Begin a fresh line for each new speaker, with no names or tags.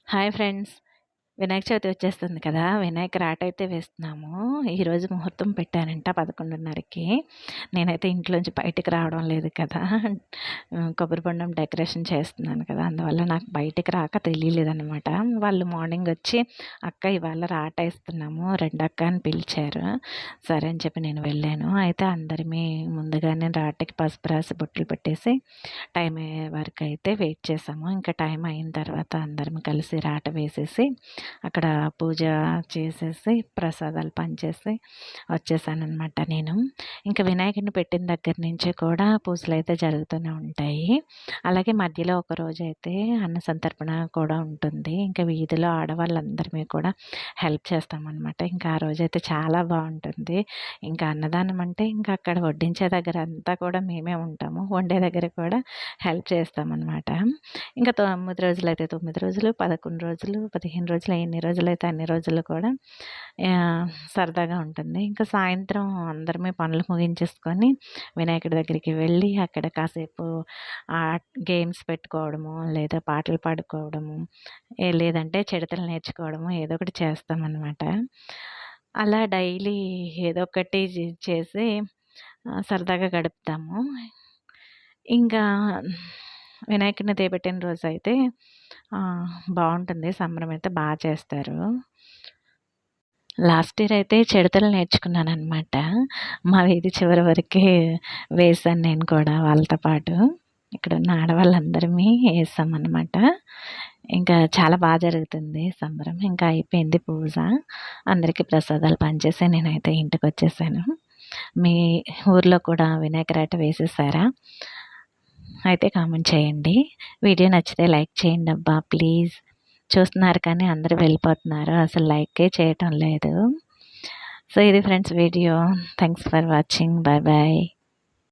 Hi friends. Vinayaka Chavithi వచ్చేస్తుంది కదా! వినాయక రాట అయితే వేస్తున్నాము. ఈరోజు ముహూర్తం పెట్టానంట 11:30కి. నేనైతే ఇంట్లోంచి బయటికి రావడం లేదు కదా! కొబ్బరి బొండం డెకరేషన్ చేస్తున్నాను కదా! అందువల్ల నాకు బయటికి రాక తెలియలేదనమాట. వాళ్ళు మార్నింగ్ వచ్చి, "అక్క ఇవాళ రాట ఏస్తున్నాము రండక్క" అని పిలిచారు. సరే అని చెప్పి నేను వెళ్ళాను. అయితే అందరిమి ముందుగానే రాటకి పసుపు రాసి బొట్లు పెట్టేసి టైం అయ్యే వరకు అయితే వెయిట్ చేసాము. ఇంకా టైం అయిన తర్వాత అందరం కలిసి రాట వేసేసి అక్కడ పూజ చేసేసి ప్రసాదాలు పంచేసి వచ్చేసాననమాట నేను. ఇంకా వినాయకుడిని పెట్టిన దగ్గర నుంచి కూడా పూజలైతే జరుగుతూనే ఉంటాయి. అలాగే మధ్యలో ఒకరోజైతే అన్న సంతర్పణ కూడా ఉంటుంది. ఇంకా వీధిలో ఆడవాళ్ళందరిమీ కూడా హెల్ప్ చేస్తామనమాట. ఇంకా ఆ రోజైతే చాలా బావుంటుంది. ఇంకా అన్నదానం అంటే ఇంకా అక్కడ వడ్డించే దగ్గర అంతా కూడా మేమే ఉంటాము. వండే దగ్గర కూడా హెల్ప్ చేస్తామనమాట. ఇంకా 9 రోజులైతే 9 రోజులు, 11 రోజులు, 15 రోజులు ఎన్ని రోజులైతే అన్ని రోజులు కూడా సరదాగా ఉంటుంది. ఇంకా సాయంత్రం అందరమే పనులు ముగించేసుకొని వినాయకుడి దగ్గరికి వెళ్ళి అక్కడ కాసేపు గేమ్స్ పెట్టుకోవడము, లేదా పాటలు పాడుకోవడము, లేదంటే చిడతలు నేర్చుకోవడము ఏదో ఒకటి చేస్తామనమాట. అలా డైలీ ఏదో ఒకటి చేసి సరదాగా గడుపుతాము. ఇంకా వినాయకుడిని దేబెట్టిన రోజైతే బావుంటుంది. సంబరం అయితే చేస్తారు. లాస్ట్ ఇయర్ అయితే చిడతలు నేర్చుకున్నాననమాట. మా వీధి చివరి వరకే వేశాను నేను కూడా వాళ్ళతో పాటు. ఇక్కడున్న ఆడవాళ్ళందరమీ ఏసామనమాట. ఇంకా చాలా జరుగుతుంది సంబరం. ఇంకా అయిపోయింది పూజ. అందరికీ ప్రసాదాలు పంచేసి నేనైతే ఇంటికొచ్చేసాను. మీ ఊర్లో కూడా వినాయక రాట వేసేసారా? అయితే కామెంట్ చేయండి. వీడియో నచ్చితే లైక్ చేయండబ్బా ప్లీజ్. చూస్తున్నారు కానీ అందరూ వెళ్ళిపోతున్నారు. అసలు లైకే చేయటం లేదు. సో ఇది friends video. Thanks for watching. Bye bye.